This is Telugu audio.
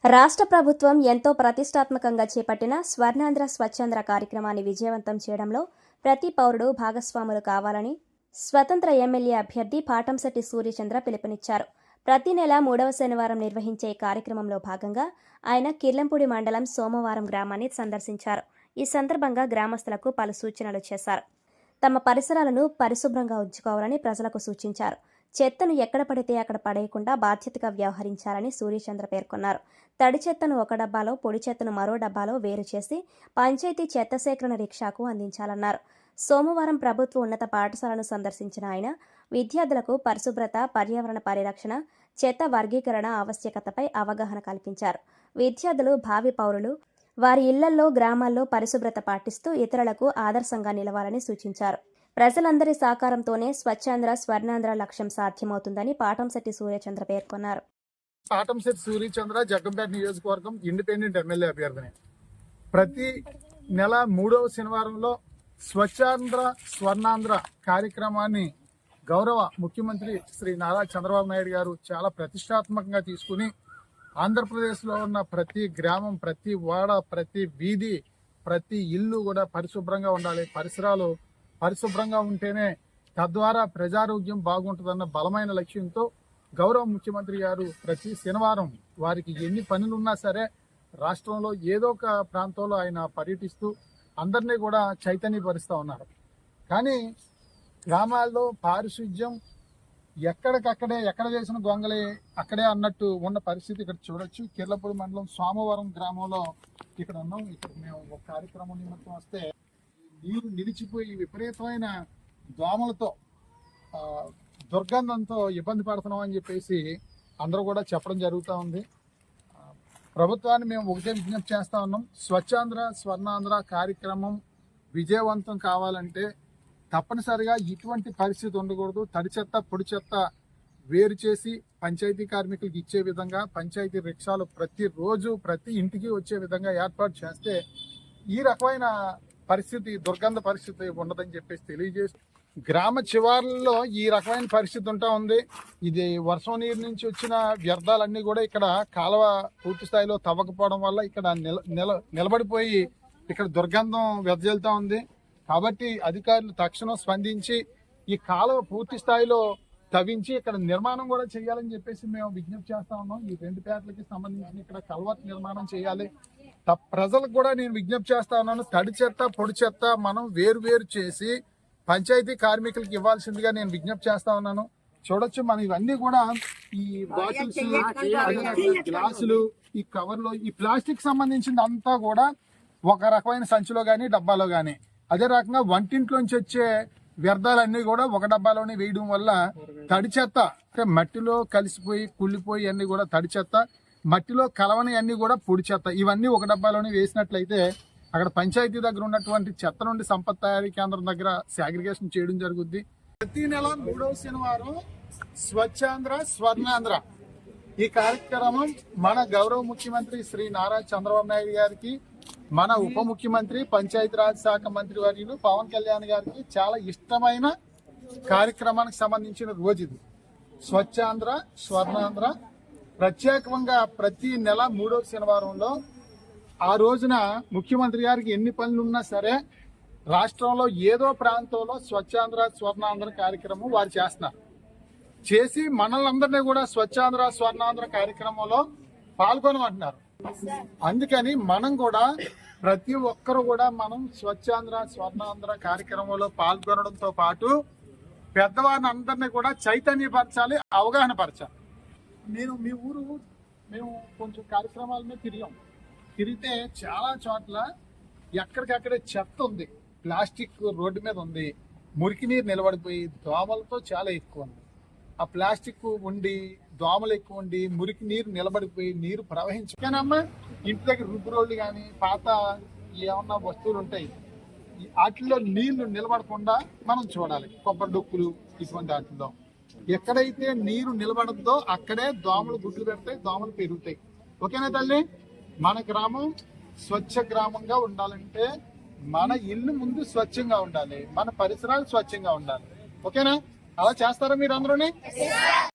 రాష్ట్ర ప్రభుత్వం ఎంతో ప్రతిష్టాత్మకంగా చేపట్టిన స్వర్ణాంధ్ర స్వచ్ఛాంధ్ర కార్యక్రమాన్ని విజయవంతం చేయడంలో ప్రతి పౌరుడు భాగస్వాములు కావాలని స్వతంత్ర ఎమ్మెల్యే అభ్యర్థి పాటంశెట్టి సూర్యచంద్ర పిలుపునిచ్చారు. ప్రతి నెల 3వ శనివారం నిర్వహించే కార్యక్రమంలో భాగంగా ఆయన కిర్లంపూడి మండలం సోమవారం గ్రామాన్ని సందర్శించారు. ఈ సందర్భంగా గ్రామస్తులకు పలు సూచనలు చేశారు. తమ పరిసరాలను పరిశుభ్రంగా ఉంచుకోవాలని ప్రజలకు సూచించారు. చెత్తను ఎక్కడ పడితే అక్కడ పడేయకుండా బాధ్యతగా వ్యవహరించాలని సూర్యచంద్ర పేర్కొన్నారు. తడి చెత్తను ఒక డబ్బాలో, పొడి చెత్తను మరో డబ్బాలో వేరు చేసి పంచాయతీ చెత్త సేకరణ రిక్షాకు అందించాలన్నారు. సోమవారం ప్రభుత్వ ఉన్నత పాఠశాలను సందర్శించిన ఆయన విద్యార్థులకు పరిశుభ్రత, పర్యావరణ పరిరక్షణ, చెత్త వర్గీకరణ ఆవశ్యకతపై అవగాహన కల్పించారు. విద్యార్థులు భావి పౌరులు, వారి ఇళ్లల్లో, గ్రామాల్లో పరిశుభ్రత పాటిస్తూ ఇతరులకు ఆదర్శంగా నిలవాలని సూచించారు. ప్రజలందరి సహకారంతోనే స్వచ్ఛాంధ్ర స్వర్ణాంధ్ర లక్ష్యం సాధ్యమవుతుందని పాటంశెట్టి సూర్యచంద్ర పేర్కొన్నారు. పాటంశెట్టి సూర్యచంద్ర జగ్గంపేట నియోజకవర్గం ఇండిపెండెంట్ ఎమ్మెల్యే అభ్యర్థిని. ప్రతి నెల 3వ శనివారంలో స్వచ్ఛాంధ్ర స్వర్ణాంధ్ర కార్యక్రమాన్ని గౌరవ ముఖ్యమంత్రి శ్రీ నారా చంద్రబాబు నాయుడు గారు చాలా ప్రతిష్టాత్మకంగా తీసుకుని ఆంధ్రప్రదేశ్లో ఉన్న ప్రతి గ్రామం, ప్రతి వాడ, ప్రతి వీధి, ప్రతి ఇల్లు కూడా పరిశుభ్రంగా ఉండాలి. పరిసరాలు పరిశుభ్రంగా ఉంటేనే తద్వారా ప్రజారోగ్యం బాగుంటుందన్న బలమైన లక్ష్యంతో గౌరవ ముఖ్యమంత్రి గారు ప్రతి శనివారం వారికి ఎన్ని పనులున్నా సరే రాష్ట్రంలో ఏదో ఒక ప్రాంతంలో ఆయన పర్యటిస్తూ అందరినీ కూడా చైతన్యపరుస్తూ ఉన్నారు. కానీ గ్రామాల్లో పారిశుధ్యం ఎక్కడికక్కడే, ఎక్కడ చేసిన గొంగలే అక్కడే అన్నట్టు ఉన్న పరిస్థితి ఇక్కడ చూడొచ్చు. కిర్లంపూడి మండలం సోమవారం గ్రామంలో ఇక్కడ ఉన్నాం. ఇక్కడ మేము ఒక కార్యక్రమం నిమిత్తం వస్తే నీరు నిలిచిపోయి విపరీతమైన దోమలతో, దుర్గంధంతో ఇబ్బంది పడుతున్నాం అని చెప్పేసి అందరూ కూడా చెప్పడం జరుగుతూ ఉంది. ప్రభుత్వాన్ని మేము ఒకటే విజ్ఞప్తి చేస్తూ ఉన్నాం. స్వచ్ఛాంధ్ర స్వర్ణాంధ్ర కార్యక్రమం విజయవంతం కావాలంటే తప్పనిసరిగా ఇటువంటి పరిస్థితి ఉండకూడదు. తడి చెత్త, పొడి చెత్త వేరు చేసి పంచాయతీ కార్మికులకు ఇచ్చే విధంగా పంచాయతీ రిక్షాలు ప్రతిరోజు ప్రతి ఇంటికి వచ్చే విధంగా ఏర్పాటు చేస్తే ఈ రకమైన పరిస్థితి, దుర్గంధ పరిస్థితి ఉండదని చెప్పేసి తెలియజేసి, గ్రామ చివార్లలో ఈ రకమైన పరిస్థితి ఉంటా ఉంది. ఇది వర్షం నీరు నుంచి వచ్చిన వ్యర్థాలన్నీ కూడా ఇక్కడ కాలువ పూర్తి స్థాయిలో తవ్వకపోవడం వల్ల ఇక్కడ నిలబడిపోయి ఇక్కడ దుర్గంధం వెదజల్లుతా ఉంది. కాబట్టి అధికారులు తక్షణం స్పందించి ఈ కాలువ పూర్తి స్థాయిలో తవ్వించి ఇక్కడ నిర్మాణం కూడా చేయాలని చెప్పేసి మేము విజ్ఞప్తి చేస్తా ఉన్నాం. ఈ 2 పేటలకి సంబంధించిన ఇక్కడ కల్వర్ట్ నిర్మాణం చేయాలి. ప్రజలకు కూడా నేను విజ్ఞప్తి చేస్తా ఉన్నాను. తడి చెత్త, పొడి చెత్త మనం వేరు చేసి పంచాయతీ కార్మికులకు ఇవ్వాల్సిందిగా నేను విజ్ఞప్తి చేస్తా ఉన్నాను. చూడొచ్చు మనం ఇవన్నీ కూడా ఈ బాటిల్స్, గ్లాసులు, ఈ కవర్లో ఈ ప్లాస్టిక్ సంబంధించింది అంతా కూడా ఒక రకమైన సంచిలో కానీ డబ్బాలో కానీ, అదే రకంగా వంటింట్లోంచి వచ్చే వ్యర్థాలన్నీ కూడా ఒక డబ్బాలోనే వేయడం వల్ల తడి చెత్త అంటే మట్టిలో కలిసిపోయి కుళ్ళిపోయి అన్ని కూడా తడి చెత్త, మట్టిలో కలవని అన్ని కూడా పొడి చెత్త, ఇవన్నీ ఒక డబ్బాలోనే వేసినట్లయితే అక్కడ పంచాయతీ దగ్గర ఉన్నటువంటి చెత్త నుండి సంపద తయారీ కేంద్రం దగ్గర సాగ్రిగేషన్ చేయడం జరుగుద్ది. ప్రతి నెల 3వ శనివారం స్వచ్ఛాంధ్ర స్వర్ణాంధ్ర ఈ కార్యక్రమం మన గౌరవ ముఖ్యమంత్రి శ్రీ నారా చంద్రబాబు నాయుడు గారికి, మన ఉప ముఖ్యమంత్రి పంచాయతీరాజ్ శాఖ మంత్రి వర్యులు పవన్ కళ్యాణ్ గారికి చాలా ఇష్టమైన కార్యక్రమానికి సంబంధించిన రోజు ఇది. స్వచ్ఛాంధ్ర స్వర్ణాంధ్ర ప్రత్యేకంగా ప్రతి నెల 3వ శనివారంలో ఆ రోజున ముఖ్యమంత్రి గారికి ఎన్ని పనులున్నా సరే రాష్ట్రంలో ఏదో ప్రాంతంలో స్వచ్ఛాంధ్ర స్వర్ణాంధ్ర కార్యక్రమం వారు చేస్తున్నారు. చేసి మనల్ని కూడా స్వచ్ఛాంధ్ర స్వర్ణాంధ్ర కార్యక్రమంలో పాల్గొనమంటున్నారు. అందుకని మనం కూడా ప్రతి ఒక్కరు కూడా మనం స్వచ్ఛాంధ్ర స్వర్ణాంధ్ర కార్యక్రమంలో పాల్గొనడంతో పాటు పెద్దవారిని అందరినీ కూడా చైతన్యపరచాలి, అవగాహన పరచాలి. నేను మీ ఊరు మేము కొంచెం కార్యక్రమాల మీద తిరిగితే చాలా చోట్ల ఎక్కడికక్కడే చెత్త ఉంది, ప్లాస్టిక్ రోడ్డు మీద ఉంది, మురికి నీరు నిలబడిపోయి దోమలతో చాలా ఎక్కువ ఉంది. ఆ ప్లాస్టిక్ ఉండి దోమలు ఎక్కువ ఉండి మురికి నీరు నిలబడిపోయి నీరు ప్రవహించమ్మా ఇంటి దగ్గర రుబ్బురోళ్ళు కానీ పాత ఏమన్నా వస్తువులు ఉంటాయి, వాటిల్లో నీళ్లు నిలబడకుండా మనం చూడాలి. కొబ్బరి డొక్కులు ఇటువంటి వాటిల్లో ఎక్కడైతే నీరు నిలబడద్దో అక్కడే దోమలు గుడ్లు పెడతాయి, దోమలు పెరుగుతాయి. ఓకేనా తల్లి? మన గ్రామం స్వచ్ఛ గ్రామంగా ఉండాలంటే మన ఇల్లు ముందు స్వచ్ఛంగా ఉండాలి, మన పరిసరాలు స్వచ్ఛంగా ఉండాలి. ఓకేనా? అలా చేస్తారా మీరు అందరూని?